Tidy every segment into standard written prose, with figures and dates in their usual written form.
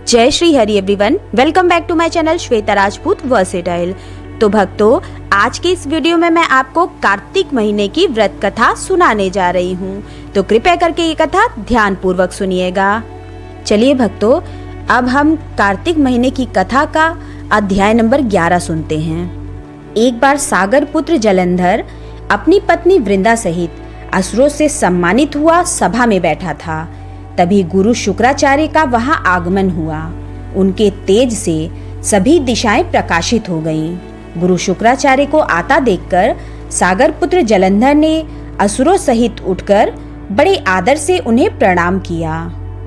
जय Shri Hari everyone, welcome back to my channel Shweta Rajput versatile. तो भक्तों, आज के इस वीडियो में मैं आपको कार्तिक महीने की व्रत कथा सुनाने जा रही हूँ, तो कृपया करके ये कथा ध्यान पूर्वक सुनिएगा। चलिए भक्तों, अब हम कार्तिक महीने की कथा का अध्याय नंबर 11 सुनते हैं। एक बार सागर पुत्र जलंधर अपनी पत्नी वृंदा सहित असुरों से सम्मानित हुआ सभा में बैठा था। तभी गुरु शुक्राचार्य का वहां आगमन हुआ। उनके तेज से सभी दिशाएं प्रकाशित हो गईं। गुरु शुक्राचार्य को आता देखकर सागर पुत्र जलंधर ने असुरों सहित उठकर बड़े आदर से उन्हें प्रणाम किया।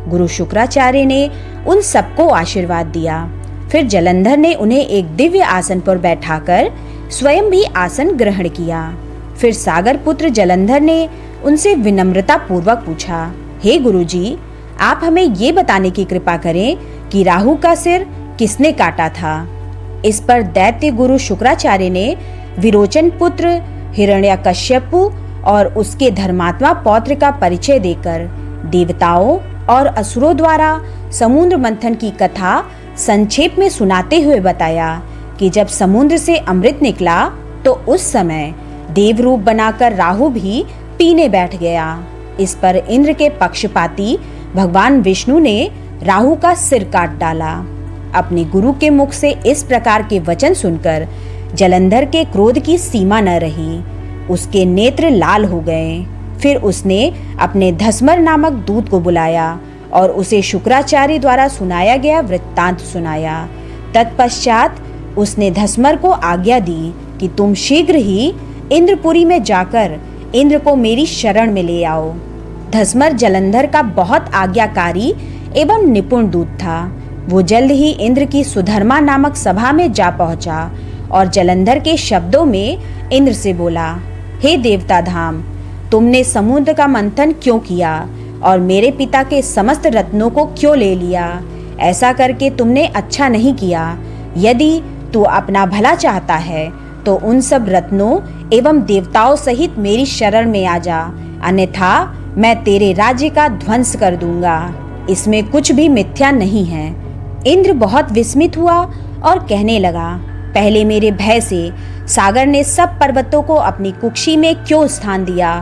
गुरु शुक्राचार्य ने उन सबको आशीर्वाद दिया। फिर जलंधर ने उन्हें एक दिव्य आसन पर बैठाकर स्वयं भी आसन ग्रहण किया। फिर सागर पुत्र जलंधर ने उनसे विनम्रता पूर्वक पूछा, हे गुरुजी, आप हमें ये बताने की कृपा करें कि राहु का सिर किसने काटा था। इस पर दैत्य गुरु शुक्राचार्य ने विरोचन पुत्र हिरण्यकश्यपु और उसके धर्मात्मा पौत्र का परिचय देकर देवताओं और असुरों द्वारा समुद्र मंथन की कथा संक्षेप में सुनाते हुए बताया कि जब समुद्र से अमृत निकला तो उस समय देव रूप बनाकर राहु भी पीने बैठ गया। इस पर इंद्र के पक्षपाती भगवान विष्णु ने राहु का सिर काट डाला। अपने गुरु के मुख से इस प्रकार के वचन सुनकर जलंधर के क्रोध की सीमा न रही। उसके नेत्र लाल हो गए। फिर उसने अपने धस्मर नामक दूत को बुलाया और उसे शुक्राचार्य द्वारा सुनाया गया वृत्तांत सुनाया। तत्पश्चात उसने धस्मर को आज्ञा दी कि तुम शीघ्र ही इंद्रपुरी में जाकर इंद्र को मेरी शरण में ले आओ। धस्मर जलंधर का बहुत आज्ञाकारी एवं निपुण दूत था। वो जल्द ही इंद्र की सुधर्मा नामक सभा में जा पहुंचा और जलंधर के शब्दों में इंद्र से बोला, हे देवता धाम, तुमने समुद्र का मंथन क्यों किया और मेरे पिता के समस्त रत्नों को क्यों ले लिया? ऐसा करके तुमने अच्छा नहीं किया। यदि तू अपना भला चाहता है तो उन सब रत्नों एवं देवताओं सहित मेरी शरण में आ जा, अन्यथा मैं तेरे राज्य का ध्वंस कर दूंगा। इसमें कुछ भी मिथ्या नहीं है। इंद्र बहुत विस्मित हुआ और कहने लगा, पहले मेरे भय से सागर ने सब पर्वतों को अपनी कुक्षी में क्यों स्थान दिया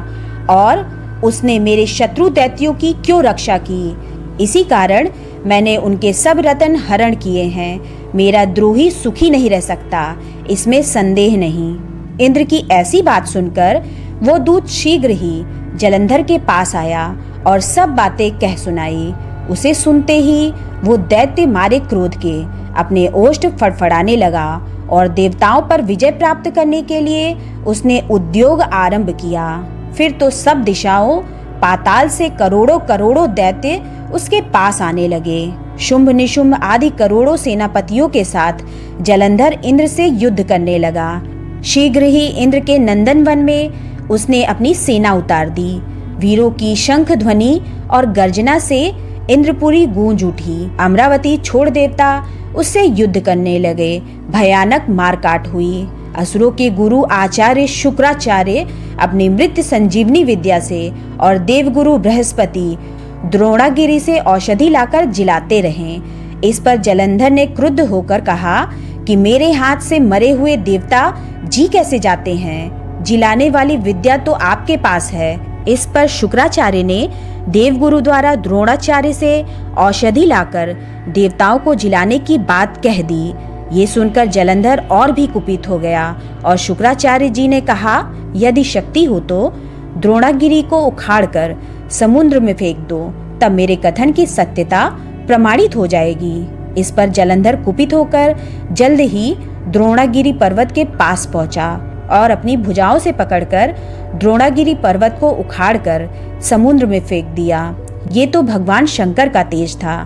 और उसने मेरे शत्रु दैत्यों की क्यों रक्षा की? इसी कारण मैंने उनके सब रत्न हरण किए हैं। मेरा द्रोही सुखी नहीं रह सकता, इसमें संदेह नहीं। इंद्र की ऐसी बात सुनकर वो दूत शीघ्र ही जलंधर के पास आया और सब बातें कह सुनाई। उसे सुनते ही वो दैत्य मारे क्रोध के अपने ओष्ठ फड़फड़ाने लगा और देवताओं पर विजय प्राप्त करने के लिए उसने उद्योग आरंभ किया। फिर तो सब दिशाओं पाताल से करोड़ों करोड़ों दैत्य उसके पास आने लगे। शुंभ निशुंभ आदि करोड़ों सेनापतियों के साथ जलंधर इंद्र से युद्ध करने लगा। शीघ्र ही इंद्र के नंदन वन में उसने अपनी सेना उतार दी। वीरों की शंख ध्वनि और गर्जना से इंद्रपुरी गूंज उठी। अमरावती छोड़ देवता उससे युद्ध करने लगे। भयानक मारकाट हुई। असुरों के गुरु आचार्य शुक्राचार्य अपनी मृत संजीवनी विद्या से और देवगुरु बृहस्पति द्रोणागिरी से औषधि लाकर जिलाते रहे। इस पर जलंधर ने क्रुद्ध होकर कहा कि मेरे हाथ से मरे हुए देवता जी कैसे जाते हैं? जिलाने वाली विद्या तो आपके पास है। इस पर शुक्राचार्य ने देवगुरु द्वारा द्रोणाचार्य से औषधि लाकर देवताओं को जिलाने की बात कह दी। ये सुनकर जलंधर और भी कुपित हो गया और शुक्राचार्य जी ने कहा, यदि शक्ति हो तो द्रोणागिरी को उखाड़कर समुद्र में फेंक दो, तब मेरे कथन की सत्यता प्रमाणित हो जाएगी। इस पर जलंधर कुपित होकर जल्द ही द्रोणागिरी पर्वत के पास पहुंचा और अपनी भुजाओं से पकड़कर द्रोणागिरी पर्वत को उखाड़कर समुद्र में फेंक दिया। ये तो भगवान शंकर का तेज था।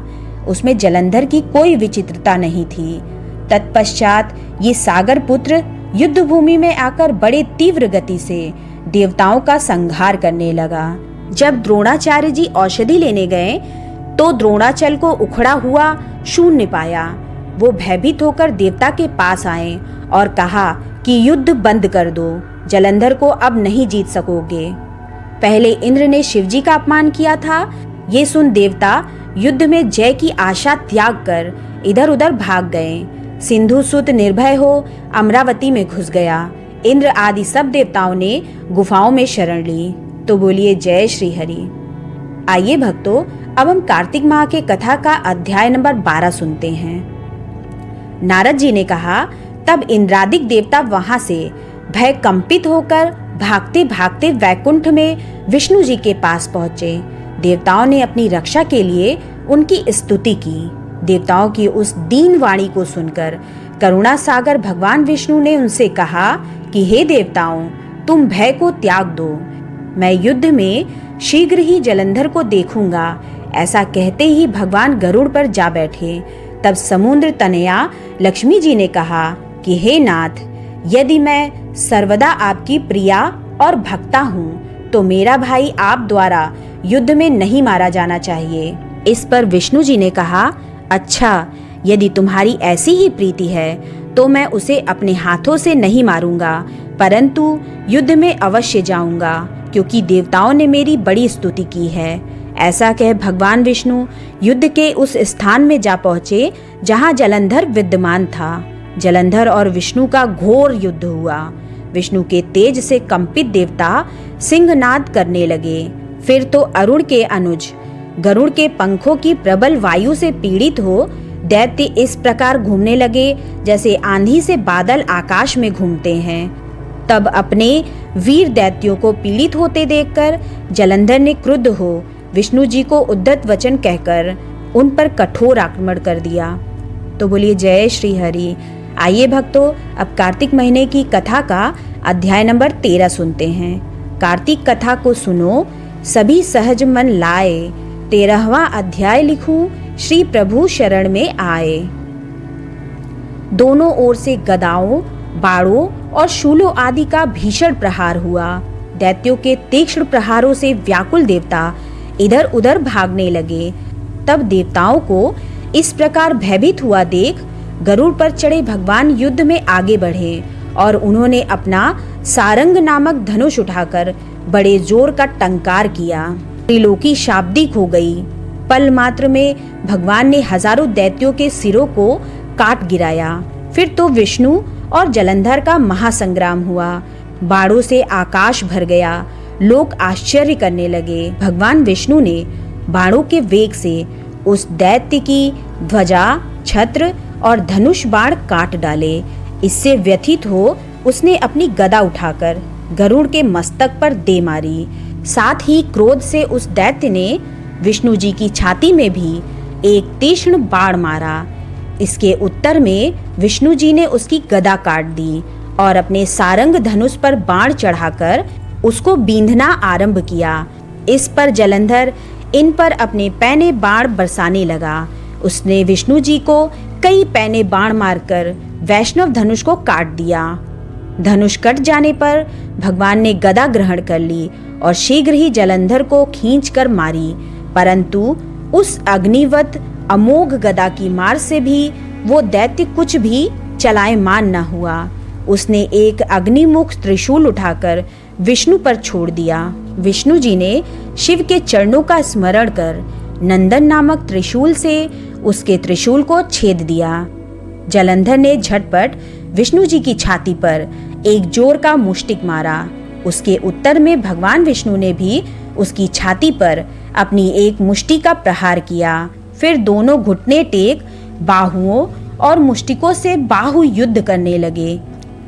उसमें जलंधर की कोई विचित्रता नहीं थी। तत्पश्चात ये सागर पुत्र युद्ध भूमि में आकर बड़े तीव्र गति से देवताओं का संहार करने लगा। जब द्रोणाचार्य जी औषधि लेने गए तो द्रोणाचल को उखड़ा हुआ शून्य पाया। वो भयभीत होकर देवता के पास आए और कहा कि युद्ध बंद कर दो, जलंधर को अब नहीं जीत सकोगे। पहले इंद्र ने शिवजी का अपमान किया था। ये सुन देवता युद्ध में जय की आशा त्याग कर इधर उधर भाग गए। सिंधु सुत निर्भय हो अमरावती में घुस गया। इंद्र आदि सब देवताओं ने गुफाओं में शरण ली। तो बोलिए जय श्री हरि। आइए भक्तों, अब हम कार्तिक माह के कथा का अध्याय नंबर 12 सुनते हैं। नारद जी ने कहा, तब इंद्रादिक देवता वहां से भय कंपित होकर भागते भागते वैकुंठ में विष्णु जी के पास पहुंचे। देवताओं ने अपनी रक्षा के लिए उनकी स्तुति की। देवताओं की उस दीन वाणी को सुनकर करुणा सागर भगवान विष्णु ने उनसे कहा कि हे देवताओं, तुम भय को त्याग दो, मैं युद्ध में शीघ्र ही जलंधर को देखूंगा। ऐसा कहते ही भगवान गरुड़ पर जा बैठे। तब समुद्र तनया लक्ष्मी जी ने कहा कि हे नाथ, यदि मैं सर्वदा आपकी प्रिया और भक्ता हूँ तो मेरा भाई आप द्वारा युद्ध में नहीं मारा जाना चाहिए। इस पर विष्णु जी ने कहा, अच्छा, यदि तुम्हारी ऐसी ही प्रीति है तो मैं उसे अपने हाथों से नहीं मारूंगा, परंतु युद्ध में अवश्य जाऊंगा, क्योंकि देवताओं ने मेरी बड़ी स्तुति की है। ऐसा कह भगवान विष्णु युद्ध के उस स्थान में जा पहुंचे जहां जलंधर विद्यमान था। जलंधर और विष्णु का घोर युद्ध हुआ। विष्णु के तेज से कंपित देवता सिंहनाद करने लगे। फिर तो अरुण के अनुज गरुड़ के पंखों की प्रबल वायु से पीड़ित हो दैत्य इस प्रकार घूमने लगे जैसे आंधी से बादल आकाश में घूमते हैं। तब अपने वीर दैत्यों को पीड़ित होते देखकर जलंधर ने क्रुद्ध हो विष्णु जी को उद्धत वचन कहकर उन पर कठोर आक्रमण कर दिया। तो बोलिए जय श्री हरि। आइए भक्तों, अब कार्तिक महीने की कथा का अध्याय नंबर 13 सुनते हैं। कार्तिक कथा को सुनो, सभी सहज मन लाए, 13वां अध्याय लिखूं, श्री प्रभु शरण में आए। दोनों ओर से गदाओं, बाणों और शूलों आदि का भीषण प्रहार हुआ। दैत्यों के तीक्ष्ण प्रहारों से व्याकुल देवता इधर उधर भागने लगे। तब देवताओं को इस प्रकार भयभीत हुआ देख गरुड़ पर चढ़े भगवान युद्ध में आगे बढ़े और उन्होंने अपना सारंग नामक धनुष उठाकर बड़े जोर का टंकार किया। त्रिलोकी शाब्दिक हो गई। पल मात्र में भगवान ने हजारों दैत्यों के सिरों को काट गिराया। फिर तो विष्णु और जलंधर का महासंग्राम हुआ। बाणों से आकाश भर गया। लोग आश्चर्य करने लगे। भगवान विष्णु ने बाणों के वेग से उस दैत्य की ध्वजा, छत्र और धनुष बाण काट डाले। इससे व्यथित हो उसने अपनी गदा उठाकर गरुड़ के मस्तक पर दे मारी। साथ ही क्रोध से उस दैत्य ने विष्णु जी की छाती में भी एक तीक्ष्ण बाण मारा। इसके उत्तर में विष्णु जी ने उसकी गदा काट दी और अपने सारंग धनुष पर बाण चढ़ाकर उसको बींधना आरंभ किया। इस पर जलंधर इन पर अपने पैने बाण बरसाने लगा। उसने विष्णु जी को कई पैने बाण मारकर वैष्णव धनुष को काट दिया। धनुष कट जाने पर भगवान ने गदा ग्रहण कर ली और शीघ्र ही जलंधर को खींचकर मारी, परंतु उस अग्निवत अमोघ गदा की मार से भी वो दैत्य कुछ भी चलायमान न हुआ। उसने एक अग्निमुख त्रिशूल उठाकर विष्णु पर छोड़ दिया। विष्णु जी ने शिव के चरणों का स्मरण कर नंदन नामक त्रिशूल से उसके त्रिशूल को छेद दिया। जलंधर ने झटपट विष्णु जी की छाती पर एक जोर का मुष्टिक मारा। उसके उत्तर में भगवान विष्णु ने भी उसकी छाती पर अपनी एक मुष्टि का प्रहार किया। फिर दोनों घुटने टेक बाहुओं और मुष्टिकों से बाहु युद्ध करने लगे।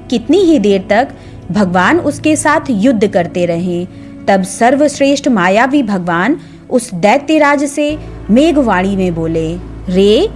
कितनी ही देर तक भगवान उसके साथ युद्ध करते रहे। तब सर्वश्रेष्ठ मायावी भगवान उस दैत्यराज से मेघवाणी में बोले, रे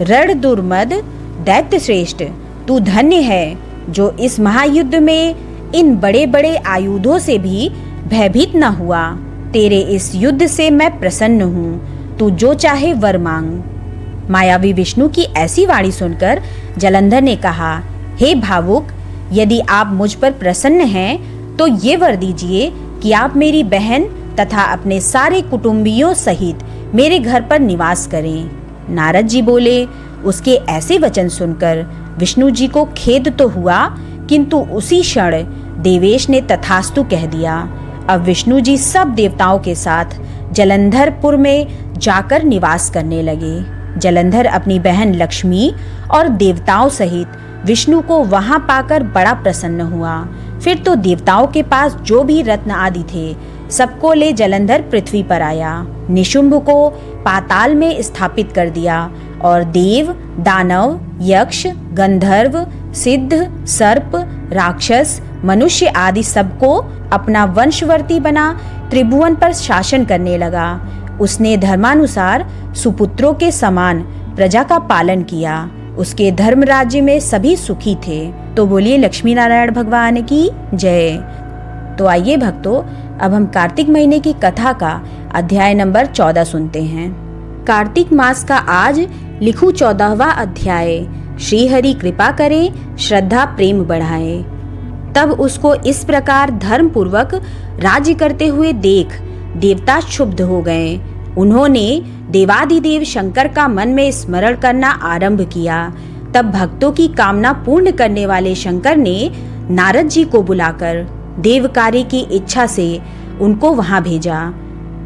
रण दुर्मद दैत्य श्रेष्ठ, तू धन्य है जो इस महायुद्ध में इन बड़े बड़े आयुधों से भी भयभीत न हुआ। तेरे इस युद्ध से मैं प्रसन्न हूँ, तू जो चाहे वर मांग। मायावी विष्णु की ऐसी वाणी सुनकर जलंधर ने कहा, हे भावुक, यदि आप मुझ पर प्रसन्न हैं तो ये वर दीजिए कि आप मेरी बहन तथा अपने सारे कुटुंबियों सहित मेरे घर पर निवास करें। नारद जी बोले, उसके ऐसे वचन सुनकर विष्णु जी को खेद तो हुआ, किंतु उसी क्षण देवेश ने तथास्तु कह दिया। अब विष्णु जी सब देवताओं के साथ जलंधरपुर में जाकर निवास करने लगे। जलंधर अपनी बहन लक्ष्मी और देवताओं सहित विष्णु को वहां पाकर बड़ा प्रसन्न हुआ। फिर तो देवताओं के पास जो भी रत्न आदि थे सबको ले जलंधर पृथ्वी पर आया। निशुंभ को पाताल में स्थापित कर दिया और देव, दानव, यक्ष, गंधर्व, सिद्ध, सर्प, राक्षस, मनुष्य आदि सबको अपना वंशवर्ती बना त्रिभुवन पर शासन करने लगा। उसने धर्मानुसार सुपुत्रों के समान प्रजा का पालन किया। उसके धर्म राज्य में सभी सुखी थे। तो बोलिए लक्ष्मी नारायण भगवान की जय। तो आइए भक्तों, अब हम कार्तिक महीने की कथा का अध्याय नंबर 14 सुनते हैं। कार्तिक मास का आज लिखू 14वां अध्याय। श्री हरि कृपा करे, श्रद्धा प्रेम बढ़ाए। तब उसको इस प्रकार धर्म पूर्वक राज्य करते हुए देख देवता क्षुब्ध हो गए। उन्होंने देवाधिदेव शंकर का मन में स्मरण करना आरंभ किया। तब भक्तों की कामना पूर्ण करने वाले शंकर ने नारद जी को बुलाकर देव कार्य की इच्छा से उनको वहां भेजा।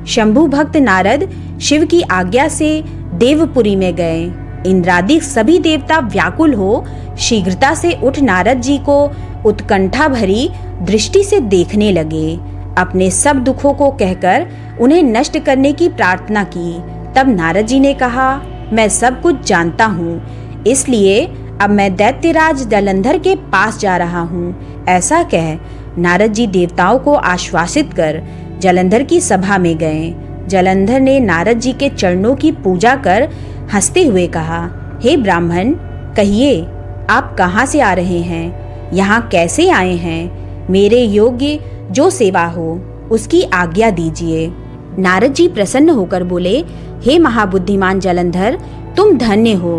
शंभु भक्त नारद शिव की आज्ञा से देवपुरी में गए। इंद्रादि सभी देवता व्याकुल हो शीघ्रता से उठ नारद जी को उत्कंठा भरी दृष्टि से देखने लगे। अपने सब दुखों को कहकर उन्हें नष्ट करने की प्रार्थना की। तब नारद जी ने कहा, मैं सब कुछ जानता हूँ, इसलिए अब मैं दैत्यराज जलंधर के पास जा रहा हूँ। ऐसा कह नारद जी देवताओं को आश्वासित कर जलंधर की सभा में गए। जलंधर ने नारद जी के चरणों की पूजा कर हंसते हुए कहा, हे ब्राह्मण, कहिए आप कहाँ से आ रहे हैं, यहाँ कैसे आए हैं? मेरे योग्य जो सेवा हो उसकी आज्ञा दीजिए। नारद जी प्रसन्न होकर बोले, हे महाबुद्धिमान जलंधर, तुम धन्य हो।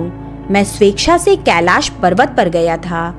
मैं स्वेच्छा से कैलाश पर्वत पर गया था,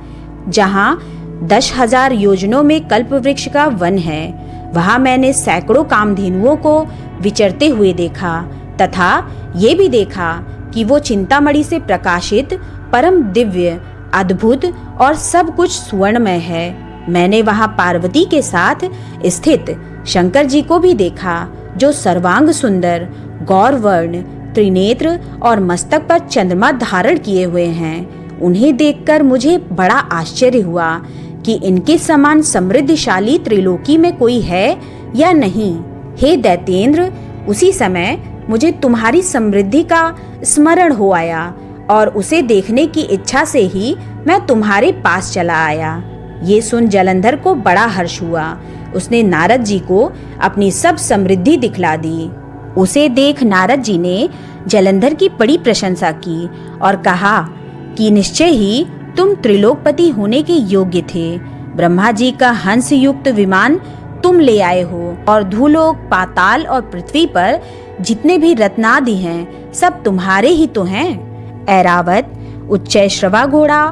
जहाँ 10,000 योजनों में कल्प वृक्ष का वन है। वहां मैंने सैकड़ों कामधेनुओं को विचरते हुए देखा तथा ये भी देखा कि वो चिंतामणि से प्रकाशित परम दिव्य, अद्भुत और सब कुछ स्वर्णमय है। मैंने वहां पार्वती के साथ स्थित शंकर जी को भी देखा, जो सर्वांग सुंदर, गौरवर्ण, त्रिनेत्र और मस्तक पर चंद्रमा धारण किए हुए हैं। उन्हें देखकर मुझे बड़ा आश्चर्य हुआ कि इनके समान समृद्धशाली त्रिलोकी में कोई है या नहीं। हे दैत्येंद्र, उसी समय मुझे तुम्हारी समृद्धि का स्मरण हो आया और उसे देखने की इच्छा से ही मैं तुम्हारे पास चला आया। ये सुन जलंधर को बड़ा हर्ष हुआ। उसने नारद जी को अपनी सब समृद्धि दिखला दी। उसे देख नारद जी ने जलंधर की बड़ी प्रशंसा की और कहा कि निश्चय ही तुम त्रिलोकपति होने के योग्य थे। ब्रह्मा जी का हंस युक्त विमान तुम ले आए हो और धूलोक, पाताल और पृथ्वी पर जितने भी रत्नादि हैं सब तुम्हारे ही तो हैं। ऐरावत, उच्चैश्रवा घोड़ा,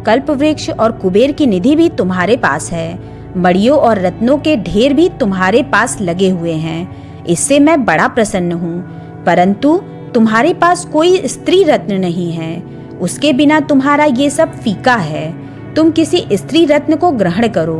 कल्प वृक्ष और कुबेर की निधि भी तुम्हारे पास है। मड़ियों और रत्नों के ढेर भी तुम्हारे पास लगे हुए हैं। इससे मैं बड़ा प्रसन्न हूँ, परंतु तुम्हारे पास कोई स्त्री रत्न नहीं है। उसके बिना तुम्हारा ये सब फीका है। तुम किसी स्त्री रत्न को ग्रहण करो।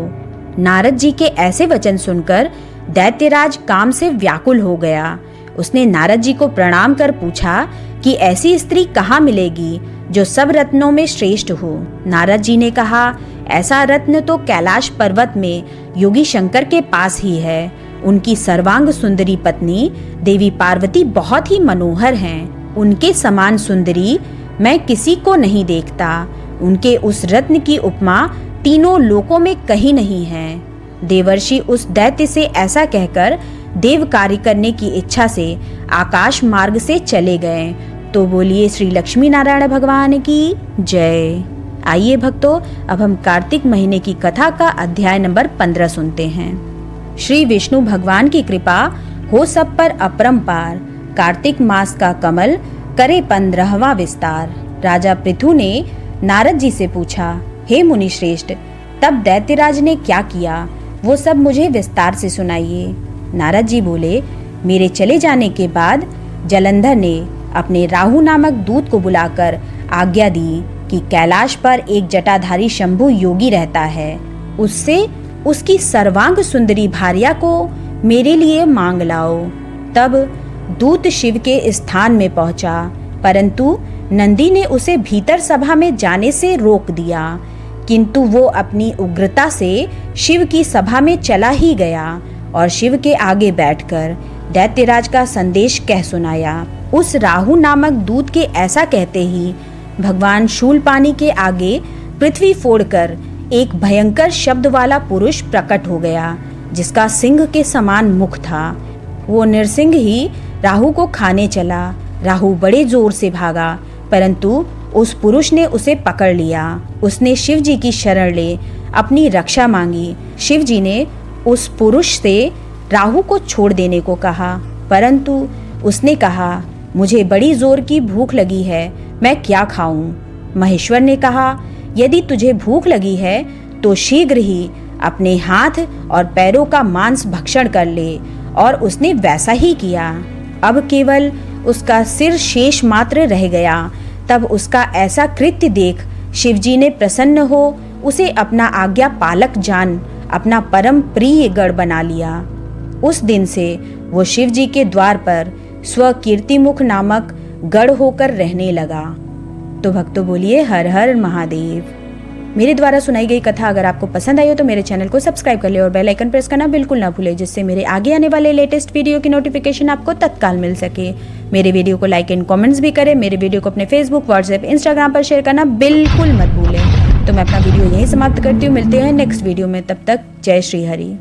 नारद जी के ऐसे वचन सुनकर दैत्यराज काम से व्याकुल हो गया। उसने नारद जी को प्रणाम कर पूछा कि ऐसी स्त्री कहाँ मिलेगी जो सब रत्नों में श्रेष्ठ हो। नारद जी ने कहा, ऐसा रत्न तो कैलाश पर्वत में योगी शंकर के पास ही है। उनकी सर्वांग सुंदरी पत्नी देवी पार्वती बहुत ही मनोहर हैं। उनके समान सुंदरी मैं किसी को नहीं देखता। उनके उस रत्न की उपमा तीनों लोकों में कहीं नहीं है। देवर्षि उस दैत्य से ऐसा कहकर देव कार्य करने की इच्छा से आकाश मार्ग से चले गए। तो बोलिए श्री लक्ष्मी नारायण भगवान की जय। आइए भक्तों, अब हम कार्तिक महीने की कथा का अध्याय नंबर 15 सुनते हैं। श्री विष्णु भगवान की कृपा हो सब पर अपरंपार। कार्तिक मास का कमल करे 15वां विस्तार। राजा पृथु ने नारद जी से पूछा, हे मुनि श्रेष्ठ, तब दैत्यराज ने क्या किया, वो सब मुझे विस्तार से सुनाइए। नारद जी बोले, मेरे चले जाने के बाद जलंधर ने अपने राहु नामक दूत को बुलाकर आज्ञा दी कि कैलाश पर एक जटाधारी शंभु योगी रहता है। उससे उसकी सर्वांग सुंदरी भार्या को मेरे लिए मांग लाओ। तब दूत शिव के स्थान में पहुंचा, परंतु नंदी ने उसे भीतर सभा में जाने से रोक दिया। किंतु वो अपनी उग्रता से शिव की सभा में चला ही गया और शिव के आगे बैठकर दैत्यराज का संदेश कह सुनाया। उस राहु नामक दूत के ऐसा कहते ही भगवान शूलपाणी के आगे पृथ्वी फोड़कर एक भयंकर शब्द वाला पुरुष प्रकट हो गया, जिसका सिंह के समान मुख था। वो नृसिंह ही राहु को खाने चला। राहु बड़े जोर से भागा, परंतु उस पुरुष ने उसे पकड़ लिया। उसने शिव जी की शरण ले अपनी रक्षा मांगी। शिव जी ने उस पुरुष से राहु को छोड़ देने को कहा, परंतु उसने कहा, मुझे बड़ी जोर की भूख लगी है, मैं क्या खाऊं? महेश्वर ने कहा, यदि तुझे भूख लगी है तो शीघ्र ही अपने हाथ और पैरों का मांस भक्षण कर ले। और उसने वैसा ही किया। अब केवल उसका सिर शेष मात्र रह गया। तब उसका ऐसा कृत्य देख शिवजी ने प्रसन्न हो उसे अपना आज्ञा पालक जान अपना परम प्रिय गढ़ बना लिया। उस दिन से वो शिवजी के द्वार पर स्वकीर्तिमुख नामक गढ़ होकर रहने लगा। तो भक्तों बोलिए हर हर महादेव। मेरे द्वारा सुनाई गई कथा अगर आपको पसंद आई हो तो मेरे चैनल को सब्सक्राइब कर ले और बेल आइकन प्रेस करना बिल्कुल ना भूले, जिससे मेरे आगे आने वाले लेटेस्ट वीडियो की नोटिफिकेशन आपको तत्काल मिल सके। मेरे वीडियो को लाइक एंड कमेंट्स भी करें। मेरे वीडियो को अपने फेसबुक, व्हाट्सएप, इंस्टाग्राम पर शेयर करना बिल्कुल मत भूलें। तो मैं अपना वीडियो यहीं समाप्त करती हूँ। मिलते हैं नेक्स्ट वीडियो में, तब तक जय श्री हरि।